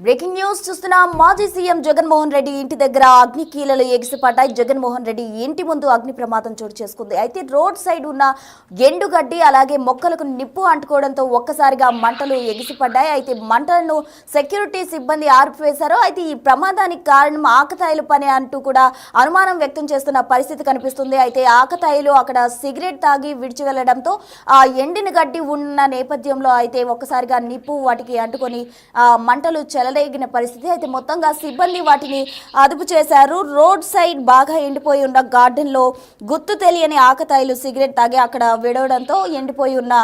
Breaking news చూస్తున్నాం. మాజీ CM Jaganmohan Reddy ఇంటి దగ్గర అగ్ని కీలలు ఎగిసిపడ్డాయి. జగన్మోహన్ రెడ్డి ఇంటి ముందు అగ్ని ప్రమాదం చోటు చేసుకుంది. అయితే రోడ్ సైడ్ ఉన్న ఎండుగడ్డి అలాగే మొక్కలకు నిప్పు అంటుకోవడంతో ఒక్కసారిగా మంటలు ఎగిసిపడ్డాయి. అయితే మంటలను సెక్యూరిటీ సిబ్బంది ఆర్పివేశారు. అయితే ఈ ప్రమాదానికి కారణం ఆకతాయిల పని అంటూ కూడా అనుమానం వ్యక్తం చేస్తున్న పరిస్థితి కనిపిస్తుంది. అయితే ఆకతాయిలు అక్కడ సిగరెట్ తాగి విడిచి వెళ్లడంతో ఆ ఎండిన గడ్డి ఉన్న నేపథ్యంలో అయితే ఒక్కసారిగా నిప్పు వాటికి అంటుకొని మంటలు చెలరేగిన పరిస్థితి. అయితే మొత్తంగా సిబ్బంది వాటిని అదుపు చేశారు. రోడ్ సైడ్ బాగా ఎండిపోయి ఉన్న గార్డెన్ లో గుర్తు తెలియని ఆకతాయిలు సిగరెట్ తాగి అక్కడ విడవడంతో ఎండిపోయి ఉన్న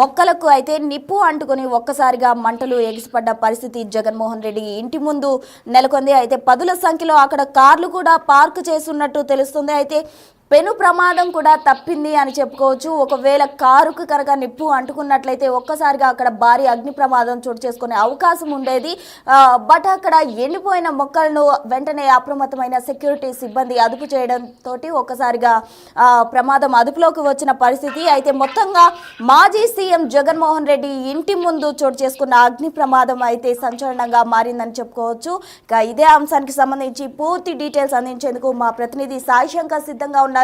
మొక్కలకు అయితే నిప్పు అంటుకొని ఒక్కసారిగా మంటలు ఎగిసిపడ్డ పరిస్థితి జగన్మోహన్ రెడ్డి ఇంటి ముందు నెలకొంది. అయితే పదుల సంఖ్యలో అక్కడ కార్లు కూడా పార్క్ చేస్తున్నట్టు తెలుస్తుంది. అయితే పెను ప్రమాదం కూడా తప్పింది అని చెప్పుకోవచ్చు. ఒకవేళ కారుకు కనుక నిప్పు అంటుకున్నట్లయితే ఒక్కసారిగా అక్కడ భారీ అగ్ని ప్రమాదం చోటు చేసుకునే అవకాశం ఉండేది. బట్ అక్కడ ఎండిపోయిన మొక్కలను వెంటనే అప్రమత్తమైన సెక్యూరిటీ సిబ్బంది అదుపు చేయడంతో ఒక్కసారిగా ప్రమాదం అదుపులోకి వచ్చిన పరిస్థితి. అయితే మొత్తంగా మాజీ సీఎం జగన్మోహన్ రెడ్డి ఇంటి ముందు చోటు చేసుకున్న అగ్ని ప్రమాదం అయితే సంచలనంగా మారిందని చెప్పుకోవచ్చు. ఇదే అంశానికి సంబంధించి పూర్తి డీటెయిల్స్ అందించేందుకు మా ప్రతినిధి సాయి శంకర్ సిద్ధంగా ఉన్నారు.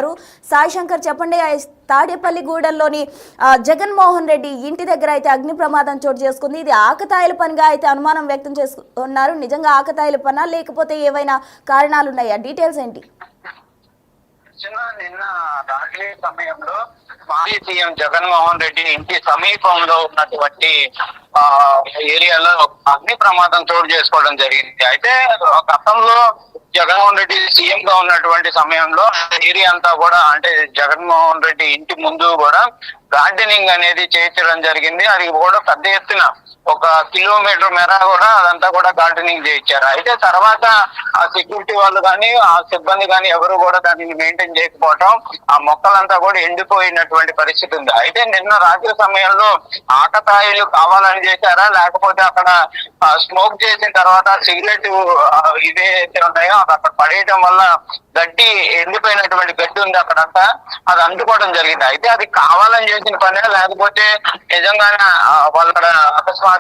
సాయి శంకర్, చెప్పండి. తాడేపల్లిగూడెంలోని జగన్మోహన్ రెడ్డి ఇంటి దగ్గర అయితే అగ్ని ప్రమాదం చోటు చేసుకుంది. ఇది ఆకతాయిల పనిగా అయితే అనుమానం వ్యక్తం చేస్తున్నారు. నిజంగా ఆకతాయిల పనా లేకపోతే ఏవైనా కారణాలు ఉన్నాయా? డీటెయిల్స్ ఏంటి? నిన్న రాత్రి సమయంలో మాజీ సీఎం జగన్మోహన్ రెడ్డి ఇంటి సమీపంలో ఉన్నటువంటి ఏరియాలో అగ్ని ప్రమాదం చోటు చేసుకోవడం జరిగింది. అయితే గతంలో జగన్మోహన్ రెడ్డి సీఎం గా ఉన్నటువంటి సమయంలో ఏరియా అంతా కూడా, అంటే జగన్మోహన్ రెడ్డి ఇంటి ముందు కూడా గార్డెనింగ్ అనేది చేయించడం జరిగింది. అది కూడా పెద్ద ఎత్తున 1 కిలోమీటర్ మేర కూడా అదంతా కూడా గార్డెనింగ్ చేయించారు. అయితే తర్వాత ఆ సెక్యూరిటీ వాళ్ళు కానీ ఆ సిబ్బంది కానీ ఎవరు కూడా దానిని మెయింటైన్ చేయకపోవటం, ఆ మొక్కలంతా కూడా ఎండిపోయినటువంటి పరిస్థితి ఉంది. అయితే నిన్న రాత్రి సమయంలో ఆకతాయిలు కావాలని చేశారా, లేకపోతే అక్కడ స్మోక్ చేసిన తర్వాత సిగరెట్ ఇవైతే ఉన్నాయో అది అక్కడ పడేయడం వల్ల గడ్డి ఎండిపోయినటువంటి గడ్డి ఉంది అక్కడంతా, అది అందుకోవడం జరిగింది. అయితే అది కావాలని చేసిన పనే లేకపోతే నిజంగానే వాళ్ళ అకస్మాత్తుగా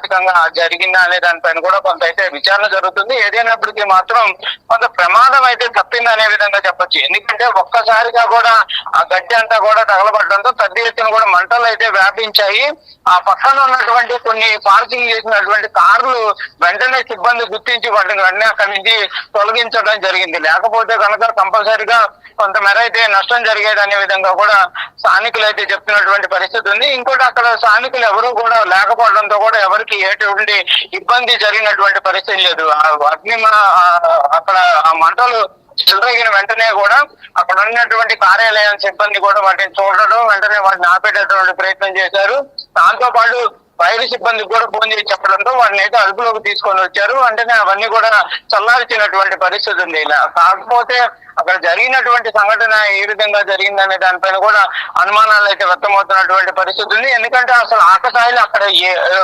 జరిగిందా అనే దానిపైన కూడా కొంత అయితే విచారణ జరుగుతుంది. ఏదైనప్పటికీ మాత్రం కొంత ప్రమాదం అయితే తప్పింది అనే విధంగా చెప్పొచ్చు. ఎందుకంటే ఒక్కసారిగా కూడా ఆ గడ్డి అంతా కూడా తగలబడడంతో పెద్ద ఎత్తున కూడా మంటలు అయితే వ్యాపించాయి. ఆ పక్కన ఉన్నటువంటి కొన్ని పార్కింగ్ చేసినటువంటి కార్లు వెంటనే సిబ్బంది గుర్తించి వాటిని వెంటనే అక్కడి నుంచి తొలగించడం జరిగింది. లేకపోతే కనుక కంపల్సరిగా కొంతమేర అయితే నష్టం జరిగేది అనే విధంగా కూడా స్థానికులు అయితే చెప్తున్నటువంటి పరిస్థితి ఉంది. ఇంకోటి అక్కడ స్థానికులు ఎవరు కూడా లేకపోవడంతో కూడా ఎవరికి ఎటువంటి ఇబ్బంది జరిగినటువంటి పరిస్థితి లేదు. అగ్ని అక్కడ ఆ మంటలు చెలరేగిన వెంటనే కూడా అక్కడ ఉన్నటువంటి కార్యాలయం సిబ్బంది కూడా వాటిని చూడడం, వెంటనే వాటిని ఆపేటటువంటి ప్రయత్నం చేశారు. దాంతో పాటు ఫైర్ సిబ్బందికి కూడా ఫోన్ చేసి చెప్పడంతో వాటిని అయితే అదుపులోకి తీసుకొని వచ్చారు. వెంటనే అవన్నీ కూడా చల్లార్చినటువంటి పరిస్థితి ఉంది. ఇలా కాకపోతే అక్కడ జరిగినటువంటి సంఘటన ఏ విధంగా జరిగిందనే దానిపైన కూడా అనుమానాలు అయితే వ్యక్తమవుతున్నటువంటి పరిస్థితి ఉంది. ఎందుకంటే అసలు ఆకతాయిలు అక్కడ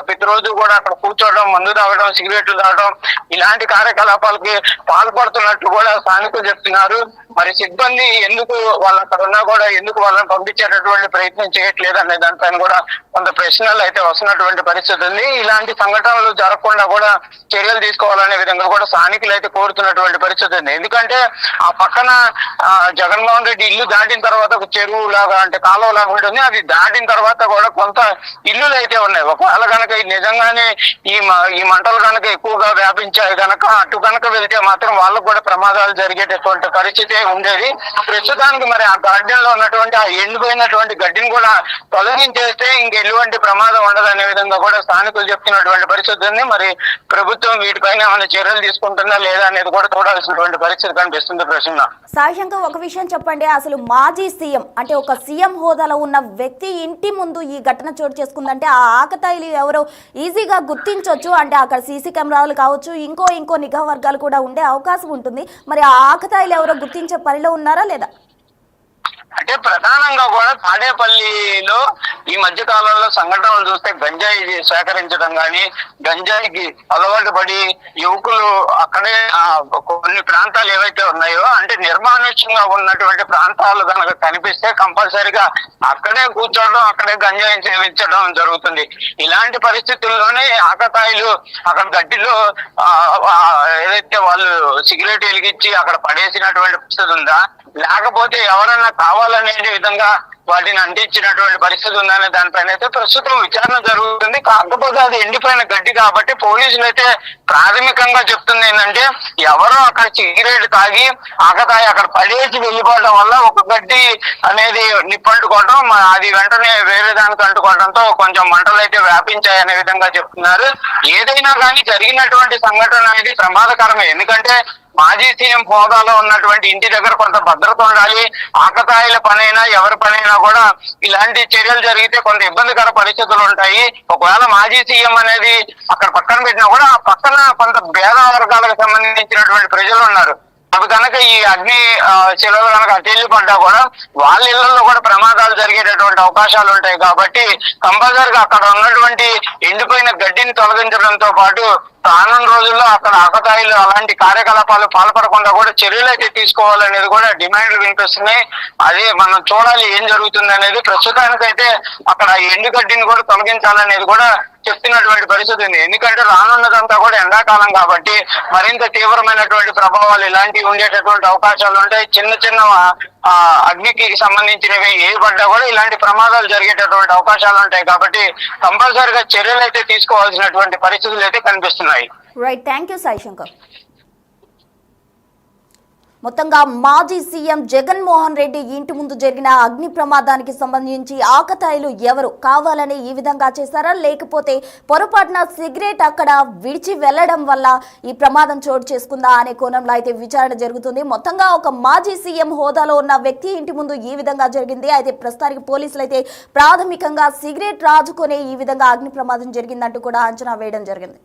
ప్రతిరోజు కూడా అక్కడ కూర్చోవడం, మందు తాగడం, సిగరెట్లు తాగడం ఇలాంటి కార్యకలాపాలకి పాల్పడుతున్నట్టు కూడా స్థానికులు చెప్తున్నారు. మరి సిబ్బంది ఎందుకు వాళ్ళు అక్కడ ఉన్నా కూడా ఎందుకు వాళ్ళని పంపించేటటువంటి ప్రయత్నం చేయట్లేదు అనే దానిపైన కూడా కొంత ప్రశ్నలు అయితే వస్తున్నటువంటి పరిస్థితి ఉంది. ఇలాంటి సంఘటనలు జరగకుండా కూడా చర్యలు తీసుకోవాలనే విధంగా కూడా స్థానికులు అయితే కోరుతున్నటువంటి పరిస్థితి ఉంది. ఎందుకంటే ఆ పక్కన జగన్మోహన్ రెడ్డి ఇల్లు దాటిన తర్వాత ఒక చెరువు లాగా, అంటే కాలువ లాగా ఉంటుంది. అది దాటిన తర్వాత కూడా కొంత ఇల్లులు అయితే ఉన్నాయి. ఒకవేళ కనుక నిజంగానే ఈ మంటలు కనుక ఎక్కువగా వ్యాపించాయి కనుక అటు కనుక వెళ్తే మాత్రం వాళ్ళకు కూడా ప్రమాదాలు జరిగేటటువంటి పరిస్థితి ఉండేది. ప్రస్తుతానికి మరి ఆ గార్డెన్ లో ఉన్నటువంటి ఆ ఎండిపోయినటువంటి గడ్డిని కూడా తొలగించేస్తే ఇంకెటువంటి ప్రమాదం ఉండదు అనే విధంగా కూడా స్థానికులు చెప్తున్నటువంటి పరిస్థితి ఉంది. మరి ప్రభుత్వం వీటిపైన ఏమైనా చర్యలు తీసుకుంటుందా లేదా అనేది కూడా చూడాల్సినటువంటి పరిస్థితి కనిపిస్తుంది. ప్రశ్న సాయి శంకర్, ఒక విషయం చెప్పండి. అసలు మాజీ సీఎం అంటే ఒక సీఎం హోదాలో ఉన్న వ్యక్తి ఇంటి ముందు ఈ ఘటన చోటు చేసుకుందంటే ఆ ఆకతాయిలు ఎవరో ఈజీగా గుర్తించవచ్చు. అంటే అక్కడ సీసీ కెమెరాలు కావచ్చు, ఇంకో నిఘా వర్గాలు కూడా ఉండే అవకాశం ఉంటుంది. మరి ఆ ఆకతాయిలు ఎవరో గుర్తించే పనిలో ఉన్నారా లేదా? అంటే ప్రధానంగా కూడా తాడేపల్లిలో ఈ మధ్య కాలంలో సంఘటనలు చూస్తే గంజాయి సేకరించడం కానీ, గంజాయికి అలవాటు పడి యువకులు అక్కడే కొన్ని ప్రాంతాలు ఏవైతే ఉన్నాయో అంటే నిర్మానుష్యంగా ఉన్నటువంటి ప్రాంతాలు కనుక కనిపిస్తే కంపల్సరిగా అక్కడే కూర్చోవడం, అక్కడే గంజాయి సేవించడం జరుగుతుంది. ఇలాంటి పరిస్థితుల్లోనే ఆకతాయిలు అక్కడ గడ్డిలో ఏదైతే వాళ్ళు సిగరెట్ వెలిగించి అక్కడ పడేసినటువంటి పరిస్థితి ఉందా, లేకపోతే ఎవరైనా కావాలనే విధంగా వాటిని అంటించినటువంటి పరిస్థితి ఉందనే దానిపైన అయితే ప్రస్తుతం విచారణ జరుగుతుంది. కాకపోతే అది ఎండిపోయిన గడ్డి కాబట్టి పోలీసులు అయితే ప్రాథమికంగా చెప్తుంది ఏంటంటే ఎవరో అక్కడ సిగరెట్ తాగి ఆకతాయి అక్కడ పడేసి వెళ్ళిపోవడం వల్ల ఒక గడ్డి అనేది నిప్పంటుకోవడం, అది వెంటనే వేరే దానికి అంటుకోవడంతో కొంచెం మంటలు అయితే వ్యాపించాయనే విధంగా చెప్తున్నారు. ఏదైనా కానీ జరిగినటువంటి సంఘటన అనేది ప్రమాదకరమే. ఎందుకంటే మాజీ సీఎం హోదాలో ఉన్నటువంటి ఇంటి దగ్గర కొంత భద్రత ఉండాలి. ఆకతాయిల పనైనా ఎవరి పనైనా కూడా ఇలాంటి చర్యలు జరిగితే కొంత ఇబ్బందికర పరిస్థితులు ఉంటాయి. ఒకవేళ మాజీ సీఎం అనేది అక్కడ పక్కన పెట్టినా కూడా ఆ పక్కన కొంత పేద వర్గాలకు సంబంధించినటువంటి ప్రజలు ఉన్నారు. అవి కనుక ఈ అగ్ని శిలలు కనుక అటెళ్ళి పడ్డా కూడా వాళ్ళ ఇళ్లలో కూడా ప్రమాదాలు జరిగేటటువంటి అవకాశాలు ఉంటాయి. కాబట్టి కంపల్సరిగా అక్కడ ఉన్నటువంటి ఎండిపోయిన గడ్డిని తొలగించడంతో పాటు రానున్న రోజుల్లో అక్కడ ఆకతాయిలు అలాంటి కార్యకలాపాలు పాల్పడకుండా కూడా చర్యలు అయితే తీసుకోవాలనేది కూడా డిమాండ్లు వినిపిస్తున్నాయి. అదే మనం చూడాలి ఏం జరుగుతుంది అనేది. ప్రస్తుతానికైతే అక్కడ ఎండుగడ్డిని కూడా తొలగించాలనేది కూడా చెప్తున్నటువంటి పరిస్థితి ఉంది. ఎందుకంటే రానున్నదంతా కూడా ఎండాకాలం కాబట్టి మరింత తీవ్రమైనటువంటి ప్రభావాలు ఇలాంటివి ఉండేటటువంటి అవకాశాలు ఉంటాయి. చిన్న చిన్న అగ్నికి సంబంధించినవి ఏ పడ్డా కూడా ఇలాంటి ప్రమాదాలు జరిగేటటువంటి అవకాశాలు ఉంటాయి. కాబట్టి కంపల్సరిగా చర్యలు అయితే తీసుకోవాల్సినటువంటి పరిస్థితులు అయితే కనిపిస్తున్నాయి. Right, thank you Sai Shankar. మొత్తంగా మాజీ సీఎం జగన్మోహన్ రెడ్డి ఇంటి ముందు జరిగిన అగ్ని ప్రమాదానికి సంబంధించి ఆకతాయిలు ఎవరు కావాలని ఈ విధంగా చేశారా, లేకపోతే పొరపాటున సిగరెట్ అక్కడ విడిచి వెళ్లడం వల్ల ఈ ప్రమాదం చోటు చేసుకుందా అనే కోణంలో అయితే విచారణ జరుగుతుంది. మొత్తంగా ఒక మాజీ సీఎం హోదాలో ఉన్న వ్యక్తి ఇంటి ముందు ఈ విధంగా జరిగింది. అయితే ప్రస్తుతానికి పోలీసులు అయితే ప్రాథమికంగా సిగరెట్ రాజుకొనే ఈ విధంగా అగ్ని ప్రమాదం జరిగిందంటూ కూడా అంచనా వేయడం జరిగింది.